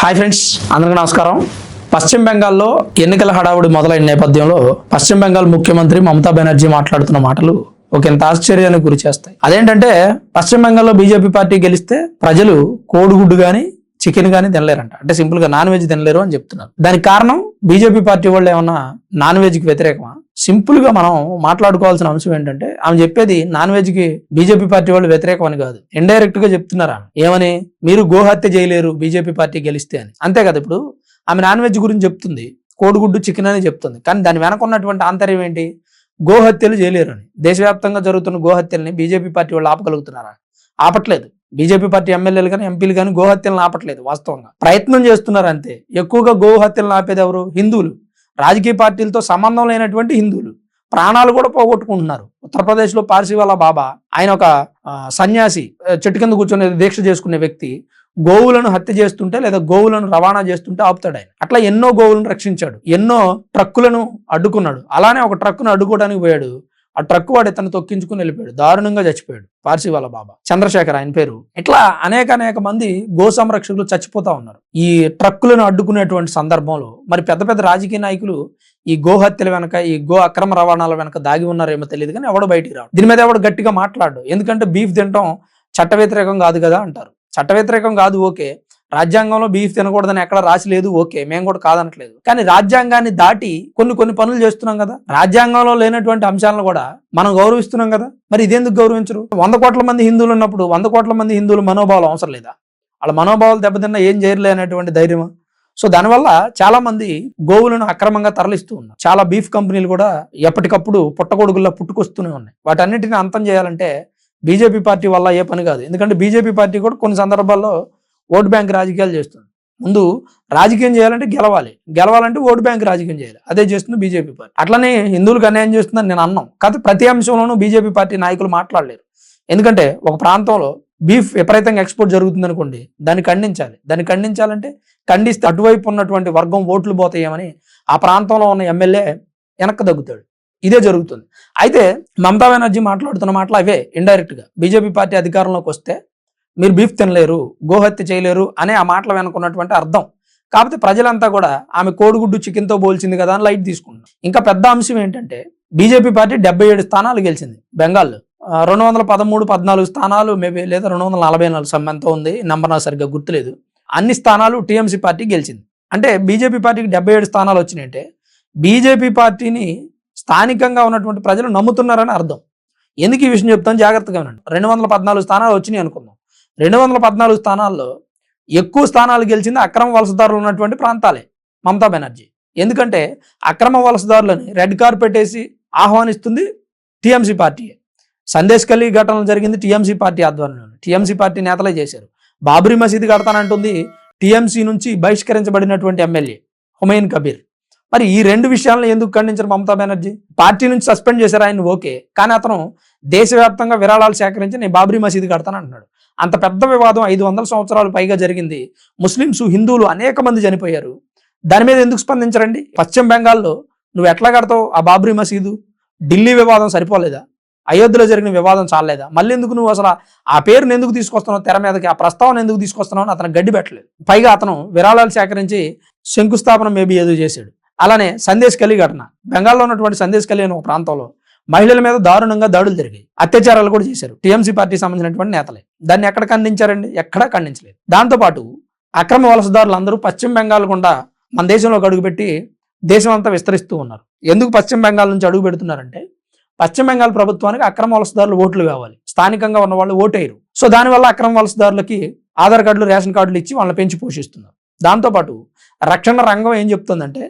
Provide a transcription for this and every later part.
Hi friends, అందరికీ నమస్కారం. పశ్చిమ బెంగాల్లో ఎన్నికల హడావుడి మొదలైన నేపథ్యంలో పశ్చిమ బెంగాల్ ముఖ్యమంత్రి మమతా బెనర్జీ మాట్లాడుతున్న మాటలు ఒక ఎంత ఆశ్చర్యానికి గురి చేస్తాయి. అదేంటంటే పశ్చిమ బెంగాల్లో బీజేపీ పార్టీ గెలిస్తే ప్రజలు కోడిగుడ్డు కానీ చికెన్ కానీ తినలేరంట. అంటే సింపుల్ గా నాన్ వెజ్ తినలేరు అని చెప్తున్నారు. దానికి కారణం బీజేపీ పార్టీ వాళ్ళు ఏమన్నా నాన్ వెజ్ కి వ్యతిరేకమా? సింపుల్ గా మనం మాట్లాడుకోవాల్సిన అంశం ఏంటంటే ఆమె చెప్పేది నాన్ వెజ్ కి బీజేపీ పార్టీ వాళ్ళు వ్యతిరేకం అని కాదు, ఇండైరెక్ట్ గా చెప్తున్నారు. ఆమె ఏమని, మీరు గోహత్య చేయలేరు బీజేపీ పార్టీ గెలిస్తే అని. అంతే కదా. ఇప్పుడు ఆమె నాన్ వెజ్ గురించి చెప్తుంది, కోడిగుడ్డు చికెన్ అని చెప్తుంది. కానీ దాని వెనక ఉన్నటువంటి ఆంతర్యం ఏంటి? గోహత్యలు చేయలేరు అని. దేశవ్యాప్తంగా జరుగుతున్న గోహత్యల్ని బీజేపీ పార్టీ వాళ్ళు ఆపగలుగుతున్నారా? ఆపట్లేదు. బీజేపీ పార్టీ ఎమ్మెల్యేలు కానీ ఎంపీలు కానీ గోహత్యలను ఆపట్లేదు. వాస్తవంగా ప్రయత్నం చేస్తున్నారు అంతే. ఎక్కువగా గోహత్యలను ఆపేది ఎవరు? హిందువులు. రాజకీయ పార్టీలతో సంబంధం లేనటువంటి హిందువులు ప్రాణాలు కూడా పోగొట్టుకుంటున్నారు. ఉత్తరప్రదేశ్లో పార్సీవాలా బాబా, ఆయన ఒక సన్యాసి, చెట్టు కింద కూర్చొని దీక్ష చేసుకునే వ్యక్తి, గోవులను హత్య చేస్తుంటే లేదా గోవులను రవాణా చేస్తుంటే ఆపుతాడు ఆయన. అట్లా ఎన్నో గోవులను రక్షించాడు, ఎన్నో ట్రక్కులను అడ్డుకున్నాడు. అలానే ఒక ట్రక్కును అడ్డుకోవడానికి పోయాడు. ఆ ట్రక్ వాడు ఇతను తొక్కించుకుని వెళ్ళిపోయాడు, దారుణంగా చచ్చిపోయాడు. పార్సీవాలా బాబా, చంద్రశేఖర్ ఆయన పేరు. ఇట్లా అనేక మంది గో సంరక్షకులు చచ్చిపోతా ఉన్నారు ఈ ట్రక్కులను అడ్డుకునేటువంటి సందర్భంలో. మరి పెద్ద పెద్ద రాజకీయ నాయకులు ఈ గోహత్యల వెనక, ఈ గో అక్రమ రవాణాల వెనక దాగి ఉన్నారేమో తెలియదు, కానీ ఎవడు బయటికి రాడు. దీని మీద ఎవడు గట్టిగా మాట్లాడు. ఎందుకంటే బీఫ్ తినటం చట్ట వ్యతిరేకం కాదు కదా అంటారు. చట్ట వ్యతిరేకం కాదు, ఓకే. రాజ్యాంగంలో బీఫ్ తినకూడదని ఎక్కడ రాసి లేదు, ఓకే, మేము కూడా కాదనట్లేదు. కానీ రాజ్యాంగాన్ని దాటి కొన్ని పనులు చేస్తున్నాం కదా. రాజ్యాంగంలో లేనటువంటి అంశాలను కూడా మనం గౌరవిస్తున్నాం కదా. మరి ఇదేందుకు గౌరవించరు? 100 కోట్ల మంది హిందువులు ఉన్నప్పుడు 100 కోట్ల మంది హిందువులు మనోభావాలు అవసరం లేదా? వాళ్ళ మనోభావాలు దెబ్బతిన్నా ఏం చేయలే అనేటువంటి ధైర్యమా? సో దానివల్ల చాలా మంది గోవులను అక్రమంగా తరలిస్తూ ఉన్నారు. చాలా బీఫ్ కంపెనీలు కూడా ఎప్పటికప్పుడు పుట్టగొడుగుల్లా పుట్టుకొస్తూనే ఉన్నాయి. వాటన్నిటిని అంతం చేయాలంటే బీజేపీ పార్టీ వల్ల ఏ పని కాదు. ఎందుకంటే బీజేపీ పార్టీ కూడా కొన్ని సందర్భాల్లో ఓటు బ్యాంక్ రాజకీయాలు చేస్తుంది. ముందు రాజకీయం చేయాలంటే గెలవాలంటే ఓటు బ్యాంక్ రాజకీయం చేయాలి. అదే చేస్తుంది బీజేపీ పార్టీ. అట్లనే హిందువులకు అన్యాయం చేస్తుందని నేను అన్నాం. కాదు, ప్రతి అంశంలోనూ బీజేపీ పార్టీ నాయకులు మాట్లాడలేరు. ఎందుకంటే ఒక ప్రాంతంలో బీఫ్ విపరీతంగా ఎక్స్పోర్ట్ జరుగుతుంది అనుకోండి, దాన్ని ఖండించాలి. దాన్ని ఖండించాలంటే ఖండిస్తే అటువైపు ఉన్నటువంటి వర్గం ఓట్లు పోతాయేమని ఆ ప్రాంతంలో ఉన్న ఎమ్మెల్యే వెనక్కి తగ్గుతాడు. ఇదే జరుగుతుంది. అయితే మమతా బెనర్జీ మాట్లాడుతున్న మాటలు అవే. ఇండైరెక్ట్ గా బీజేపీ పార్టీ అధికారంలోకి వస్తే మీరు బీఫ్ తినలేరు, గోహత్య చేయలేరు అనే ఆ మాటలు వెనుకున్నటువంటి అర్థం. కాకపోతే ప్రజలంతా కూడా ఆమె కోడిగుడ్డు చికెన్తో పోల్చింది కదా అని లైట్ తీసుకున్నారు. ఇంకా పెద్ద అంశం ఏంటంటే బీజేపీ పార్టీ 77 స్థానాలు గెలిచింది బెంగాల్లో. 213-14 స్థానాలు మేబీ, లేదా 244 సమ్మెంతో ఉంది, నంబర్ నాకు సరిగ్గా గుర్తులేదు. అన్ని స్థానాలు టీఎంసీ పార్టీ గెలిచింది. అంటే బీజేపీ పార్టీకి 77 స్థానాలు వచ్చినాయంటే బీజేపీ పార్టీని స్థానికంగా ఉన్నటువంటి ప్రజలు నమ్ముతున్నారని అర్థం. ఎందుకు ఈ విషయం చెప్తాను, జాగ్రత్తగా వినండి. 214 స్థానాలు వచ్చినాయి అనుకుందాం. 214 స్థానాల్లో ఎక్కువ స్థానాలు గెలిచింది అక్రమ వలసదారులు ఉన్నటువంటి ప్రాంతాలే మమతా బెనర్జీ. ఎందుకంటే అక్రమ వలసదారులని రెడ్ కార్పెట్ వేసి ఆహ్వానిస్తుంది టీఎంసీ పార్టీయే. సందేశ్ ఖలీ ఘటనలు జరిగింది టీఎంసీ పార్టీ ఆధ్వర్యంలో, టీఎంసీ పార్టీ నేతలే చేశారు. బాబ్రీ మసీదు కడతానంటుంది టీఎంసీ నుంచి బహిష్కరించబడినటువంటి ఎమ్మెల్యే హుమయూన్ కబీర్. మరి ఈ రెండు విషయాలను ఎందుకు ఖండించారు మమతా బెనర్జీ? పార్టీ నుంచి సస్పెండ్ చేశారు ఆయన, ఓకే. కానీ అతను దేశవ్యాప్తంగా విరాళాలు సేకరించి నేను బాబ్రీ మసీదు కడతానంటున్నాడు. అంత పెద్ద వివాదం 500 సంవత్సరాలు పైగా జరిగింది. ముస్లింస్, హిందువులు అనేక మంది చనిపోయారు. దాని మీద ఎందుకు స్పందించరండి? పశ్చిమ బెంగాల్లో నువ్వు ఎట్లా కడతావు ఆ బాబ్రీ మసీదు? ఢిల్లీ వివాదం సరిపోలేదా? అయోధ్యలో జరిగిన వివాదం చాలేదా? మళ్ళీ ఎందుకు నువ్వు అసలు ఆ పేరును ఎందుకు తీసుకొస్తున్నావు తెర మీదకి? ఆ ప్రస్తావన ఎందుకు తీసుకొస్తున్నావు అని అతను గడ్డి పెట్టలేదు. పైగా అతను విరాళాలు సేకరించి శంకుస్థాపన మేబీ ఏదో చేశాడు. అలానే సందేశ్ ఖలీ ఘటన, బెంగాల్లో ఉన్నటువంటి సందేశ్ ఖలీ అనే ఒక ప్రాంతంలో మహిళల మీద దారుణంగా దాడులు జరిగాయి, అత్యాచారాలు కూడా చేశారు టీఎంసీ పార్టీకి సంబంధించినటువంటి నేతలే. దాన్ని ఎక్కడ ఖండించారండి? ఎక్కడా ఖండించలేదు. దాంతోపాటు అక్రమ వలసదారులు అందరూ పశ్చిమ బెంగాల్ గుండా మన దేశంలోకి అడుగుపెట్టి దేశం అంతా విస్తరిస్తూ ఉన్నారు. ఎందుకు పశ్చిమ బెంగాల్ నుంచి అడుగు పెడుతున్నారంటే పశ్చిమ బెంగాల్ ప్రభుత్వానికి అక్రమ వలసదారులు ఓట్లు కావాలి, స్థానికంగా ఉన్న వాళ్ళు ఓటేయరు. సో దానివల్ల అక్రమ వలసదారులకి ఆధార్ కార్డులు, రేషన్ కార్డులు ఇచ్చి వాళ్ళని పెంచి పోషిస్తున్నారు. దాంతోపాటు రక్షణ రంగం ఏం చెప్తుందంటే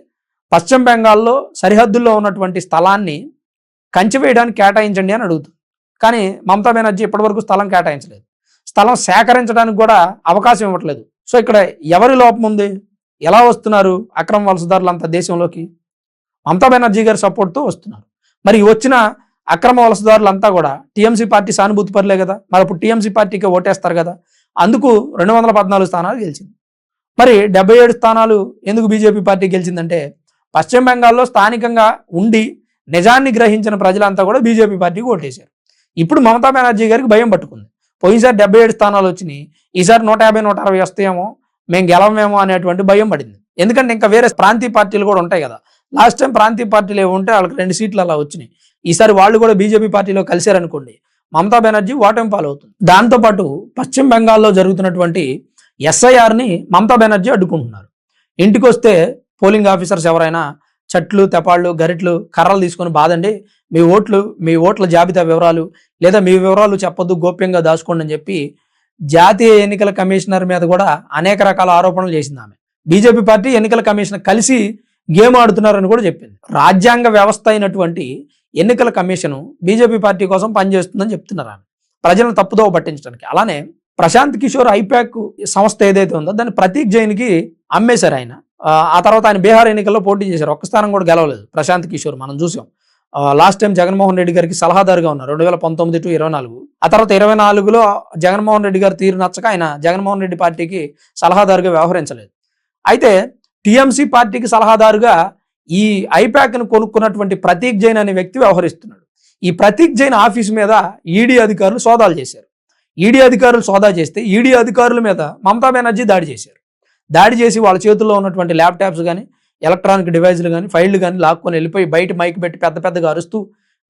పశ్చిమ బెంగాల్లో సరిహద్దుల్లో ఉన్నటువంటి స్థలాన్ని కంచె వేయడానికి కేటాయించండి అని అడుగుతుంది. కానీ మమతా బెనర్జీ ఇప్పటివరకు స్థలం కేటాయించలేదు, స్థలం సేకరించడానికి కూడా అవకాశం ఇవ్వట్లేదు. సో ఇక్కడ ఎవరి లోపం ఉంది? ఎలా వస్తున్నారు అక్రమ వలసదారులు అంతా దేశంలోకి? మమతా బెనర్జీ గారి సపోర్ట్తో వస్తున్నారు. మరి వచ్చిన అక్రమ వలసదారులంతా కూడా టీఎంసీ పార్టీ సానుభూతి పరులే కదా. మరి అప్పుడు టీఎంసీ పార్టీకి ఓటేస్తారు కదా. అందుకు 214 స్థానాలు గెలిచింది. మరి 77 స్థానాలు ఎందుకు బీజేపీ పార్టీ గెలిచిందంటే పశ్చిమ బెంగాల్లో స్థానికంగా ఉండి నిజాన్ని గ్రహించిన ప్రజలంతా కూడా బీజేపీ పార్టీకి ఓటేశారు. ఇప్పుడు మమతా బెనర్జీ గారికి భయం పట్టుకుంది. పోయినసారి 77 స్థానాలు వచ్చినాయి, ఈసారి 150-160 వస్తాయేమో మేము గెలవమేమో అనేటువంటి భయం పడింది. ఎందుకంటే ఇంకా వేరే ప్రాంతీయ పార్టీలు కూడా ఉంటాయి కదా. లాస్ట్ టైం ప్రాంతీయ పార్టీలు ఏమి ఉంటే వాళ్ళకి 2 సీట్లు అలా వచ్చినాయి. ఈసారి వాళ్ళు కూడా బీజేపీ పార్టీలో కలిశారనుకోండి, మమతా బెనర్జీ ఓటమి పాలవుతుంది. దాంతోపాటు పశ్చిమ బెంగాల్లో జరుగుతున్నటువంటి ఎస్ఐఆర్ని మమతా బెనర్జీ అడ్డుకుంటున్నారు. ఇంటికి వస్తే పోలింగ్ ఆఫీసర్స్ ఎవరైనా చట్లు, తెపాళ్ళు, గరిట్లు, కర్రలు తీసుకొని బాదండి, మీ ఓట్ల జాబితా వివరాలు లేదా మీ వివరాలు చెప్పొద్దు, గోప్యంగా దాచుకోండి అని చెప్పి జాతీయ ఎన్నికల కమిషనర్ మీద కూడా అనేక రకాల ఆరోపణలు చేసింది ఆమె. బీజేపీ పార్టీ ఎన్నికల కమిషన్ కలిసి గేమ్ ఆడుతున్నారని కూడా చెప్పింది. రాజ్యాంగ వ్యవస్థ అయినటువంటి ఎన్నికల కమిషను బీజేపీ పార్టీ కోసం పనిచేస్తుందని చెప్తున్నారు ఆమె, ప్రజలను తప్పుదోవ పట్టించడానికి. అలానే ప్రశాంత్ కిషోర్ ఐపాక్ సంస్థ ఏదైతే ఉందో దాన్ని ప్రతీక్ జైన్కి అమ్మేశారు ఆయన. ఆ తర్వాత ఆయన బీహార్ ఎన్నికల్లో పోటీ చేశారు, ఒక్క స్థానం కూడా గెలవలేదు ప్రశాంత్ కిషోర్. మనం చూసాం లాస్ట్ టైం జగన్మోహన్ రెడ్డి గారికి సలహాదారుగా ఉన్నారు 2019 to 24. ఆ తర్వాత 24లో జగన్మోహన్ రెడ్డి గారు తీరు నచ్చక ఆయన జగన్మోహన్ రెడ్డి పార్టీకి సలహాదారుగా వ్యవహరించలేదు. అయితే టీఎంసీ పార్టీకి సలహాదారుగా ఈ ఐపాక్ను కొనుక్కున్నటువంటి ప్రతీక్ జైన్ అనే వ్యక్తి వ్యవహరిస్తున్నాడు. ఈ ప్రతీక్ జైన్ ఆఫీస్ మీద ఈడీ అధికారులు సోదాలు చేశారు. ఈడీ అధికారులు సోదా చేస్తే ఈడీ అధికారుల మీద మమతా బెనర్జీ దాడి చేశారు. దాడి చేసి వాళ్ళ చేతుల్లో ఉన్నటువంటి ల్యాప్టాప్స్ కానీ, ఎలక్ట్రానిక్ డివైజ్లు కానీ, ఫైళ్లు కానీ లాక్కొని వెళ్ళిపోయి బయట మైక్ పెట్టి పెద్దగా అరుస్తూ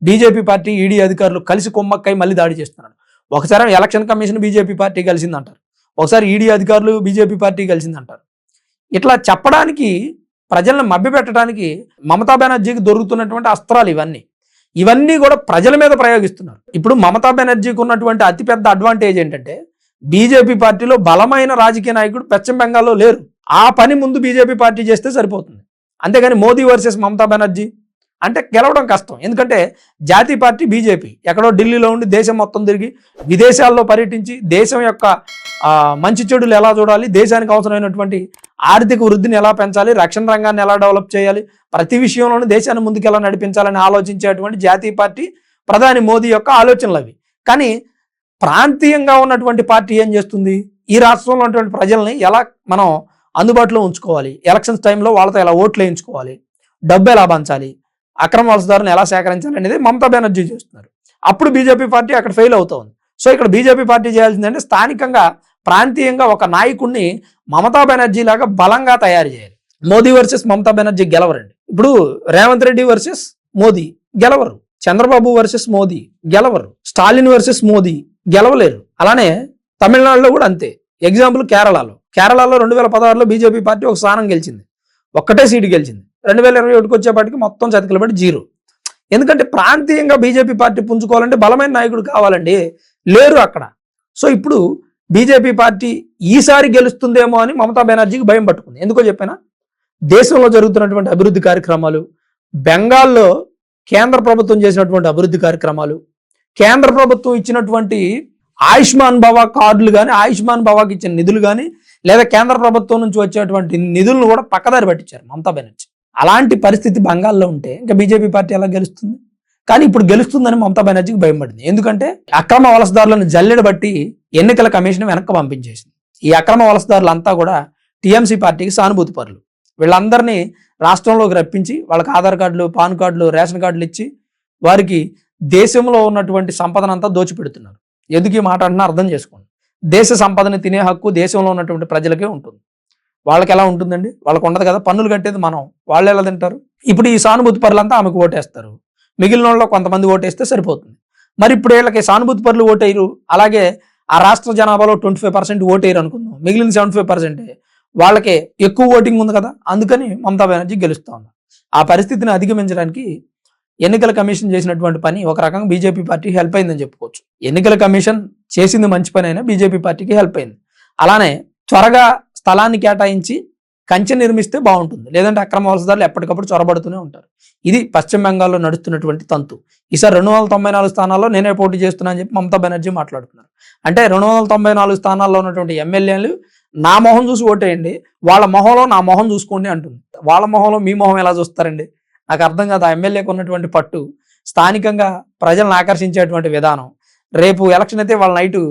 బీజేపీ పార్టీ ఈడీ అధికారులు కలిసి కొమ్మక్కై మళ్ళీ దాడి చేస్తున్నారు. ఒకసారి ఎలక్షన్ కమిషన్ బీజేపీ పార్టీ కలిసిందంటారు, ఒకసారి ఈడీ అధికారులు బీజేపీ పార్టీ కలిసిందంటారు. ఇట్లా చెప్పడానికి, ప్రజలను మభ్యపెట్టడానికి మమతా బెనర్జీకి దొరుకుతున్నటువంటి అస్త్రాలు ఇవన్నీ కూడా ప్రజల మీద ప్రయోగిస్తున్నారు. ఇప్పుడు మమతా బెనర్జీకి ఉన్నటువంటి అతిపెద్ద అడ్వాంటేజ్ ఏంటంటే బీజేపీ పార్టీలో బలమైన రాజకీయ నాయకుడు పశ్చిమ బెంగాల్లో లేరు. ఆ పని ముందు బీజేపీ పార్టీ చేస్తే సరిపోతుంది. అంతేగాని మోదీ వర్సెస్ మమతా బెనర్జీ అంటే గెలవడం కష్టం. ఎందుకంటే జాతీయ పార్టీ బీజేపీ ఎక్కడో ఢిల్లీలో ఉండి దేశం మొత్తం తిరిగి విదేశాల్లో పర్యటించి దేశం యొక్క మంచి చెడులు ఎలా చూడాలి, దేశానికి అవసరమైనటువంటి ఆర్థిక వృద్ధిని ఎలా పెంచాలి, రక్షణ రంగాన్ని ఎలా డెవలప్ చేయాలి, ప్రతి విషయంలోనూ దేశాన్ని ముందుకు ఎలా నడిపించాలని ఆలోచించేటువంటి జాతీయ పార్టీ ప్రధాని మోదీ యొక్క ఆలోచనలు అవి. కానీ ప్రాంతీయంగా ఉన్నటువంటి పార్టీ ఏం చేస్తుంది, ఈ రాష్ట్రంలో ఉన్నటువంటి ప్రజల్ని ఎలా మనం అందుబాటులో ఉంచుకోవాలి, ఎలక్షన్స్ టైంలో వాళ్ళతో ఎలా ఓట్లు వేయించుకోవాలి, డబ్బు ఎలా పంచాలి, అక్రమ వలసదారులను ఎలా సేకరించాలి అనేది మమతా బెనర్జీ చేస్తున్నారు. అప్పుడు బీజేపీ పార్టీ అక్కడ ఫెయిల్ అవుతుంది. సో ఇక్కడ బీజేపీ పార్టీ చేయాల్సిందంటే స్థానికంగా, ప్రాంతీయంగా ఒక నాయకుడిని మమతా బెనర్జీ లాగా బలంగా తయారు చేయాలి. మోదీ వర్సెస్ మమతా బెనర్జీ గెలవరండి. ఇప్పుడు రేవంత్ రెడ్డి వర్సెస్ మోదీ గెలవరు, చంద్రబాబు వర్సెస్ మోదీ గెలవరు, స్టాలిన్ వర్సెస్ మోదీ గెలవలేరు. అలానే తమిళనాడులో కూడా అంతే. ఎగ్జాంపుల్ కేరళలో 2016లో బీజేపీ పార్టీ ఒక స్థానం గెలిచింది, ఒక్కటే సీటు గెలిచింది. 2021కి వచ్చేపాటికి మొత్తం చతికిలబడి 0. ఎందుకంటే ప్రాంతీయంగా బీజేపీ పార్టీ పుంజుకోవాలంటే బలమైన నాయకుడు కావాలండి, లేరు అక్కడ. సో ఇప్పుడు బీజేపీ పార్టీ ఈసారి గెలుస్తుందేమో అని మమతా బెనర్జీకి భయం పట్టుకుంది. ఎందుకో చెప్పినా, దేశంలో జరుగుతున్నటువంటి అభివృద్ధి కార్యక్రమాలు, బెంగాల్లో కేంద్ర ప్రభుత్వం చేసినటువంటి అభివృద్ధి కార్యక్రమాలు, కేంద్ర ప్రభుత్వం ఇచ్చినటువంటి ఆయుష్మాన్ భవ కార్డులు కానీ, ఆయుష్మాన్ భవాకి ఇచ్చిన నిధులు కానీ, లేదా కేంద్ర ప్రభుత్వం నుంచి వచ్చేటువంటి నిధులను కూడా పక్కదారి పట్టించారు మమతా బెనర్జీ. అలాంటి పరిస్థితి బెంగాల్లో ఉంటే ఇంకా బీజేపీ పార్టీ ఎలా గెలుస్తుంది? కానీ ఇప్పుడు గెలుస్తుందని మమతా బెనర్జీకి భయం పడింది. ఎందుకంటే అక్రమ వలసదారులను జల్లెడ బట్టి ఎన్నికల కమిషన్ వెనక్కి పంపించేసింది. ఈ అక్రమ వలసదారులంతా కూడా టీఎంసీ పార్టీకి సానుభూతి పరులు. వీళ్ళందరినీ రాష్ట్రంలోకి రప్పించి వాళ్ళకి ఆధార్ కార్డులు, పాన్ కార్డులు, రేషన్ కార్డులు ఇచ్చి వారికి దేశంలో ఉన్నటువంటి సంపదనంతా దోచిపెడుతున్నారు. ఎందుకు ఈ మాట అంటున్నా అర్థం చేసుకోండి. దేశ సంపదని తినే హక్కు దేశంలో ఉన్నటువంటి ప్రజలకే ఉంటుంది. వాళ్ళకి ఎలా ఉంటుందండి? వాళ్ళకు ఉండదు కదా, పన్నులు కట్టేది మనం, వాళ్ళు ఎలా తింటారు? ఇప్పుడు ఈ సానుభూతి పరులంతా ఆమెకు ఓటేస్తారు, మిగిలిన వాళ్ళు కొంతమంది ఓటేస్తే సరిపోతుంది. మరి ఇప్పుడు వీళ్ళకి సానుభూతి పరులు ఓటేయరు, అలాగే ఆ రాష్ట్ర జనాభాలో 25% ఓటేయరు అనుకుందాం, మిగిలిన 75% వాళ్ళకే ఎక్కువ ఓటింగ్ ఉంది కదా, అందుకని మమతా బెనర్జీ గెలుస్తా ఉన్నారు. ఆ పరిస్థితిని అధిగమించడానికి ఎన్నికల కమిషన్ చేసినటువంటి పని ఒక రకంగా బీజేపీ పార్టీకి హెల్ప్ అయిందని చెప్పుకోవచ్చు. ఎన్నికల కమిషన్ చేసింది మంచి పని అయినా బీజేపీ పార్టీకి హెల్ప్ అయింది. అలానే త్వరగా స్థలాన్ని కేటాయించి కంచె నిర్మిస్తే బాగుంటుంది, లేదంటే అక్రమ వలసదారులు ఎప్పటికప్పుడు చొరబడుతూనే ఉంటారు. ఇది పశ్చిమ బెంగాల్లో నడుస్తున్నటువంటి తంతు. ఈసారి 294 స్థానాల్లో నేనే పోటీ చేస్తున్నా అని చెప్పి మమతా బెనర్జీ మాట్లాడుతున్నారు. అంటే 294 స్థానాల్లో ఉన్నటువంటి ఎమ్మెల్యేలు నా మొహం చూసి ఓటేయండి, వాళ్ళ మొహంలో నా మొహం చూసుకోండి అంటుంది. వాళ్ళ మొహంలో మీ మొహం ఎలా చూస్తారండి? నాకు అర్థం కాదు. ఆ ఎమ్మెల్యేకి ఉన్నటువంటి పట్టు, స్థానికంగా ప్రజలను ఆకర్షించేటువంటి విధానం, రేపు ఎలక్షన్ అయితే వాళ్ళ నైటు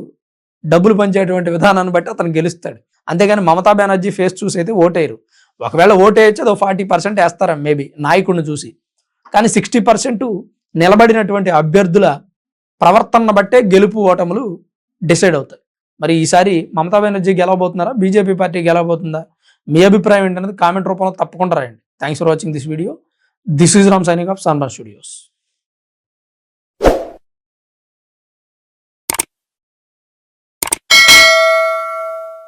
డబ్బులు పంచేటువంటి విధానాన్ని బట్టి అతను గెలుస్తాడు. అంతేగాని మమతా బెనర్జీ ఫేస్ చూసి అయితే ఓటేయరు. ఒకవేళ ఓటేయచ్చు, అదో 40% వేస్తారా మేబీ నాయకుడిని చూసి. కానీ 60% నిలబడినటువంటి అభ్యర్థుల ప్రవర్తన బట్టే గెలుపు ఓటములు డిసైడ్ అవుతాయి. మరి ఈసారి మమతా బెనర్జీ గెలవబోతున్నారా, బీజేపీ పార్టీ గెలవబోతుందా? మీ అభిప్రాయం ఏంటనేది కామెంట్ రూపంలో తప్పకుండా రాయండి. Thanks for watching this video. This is Ram signing off sunburn studios.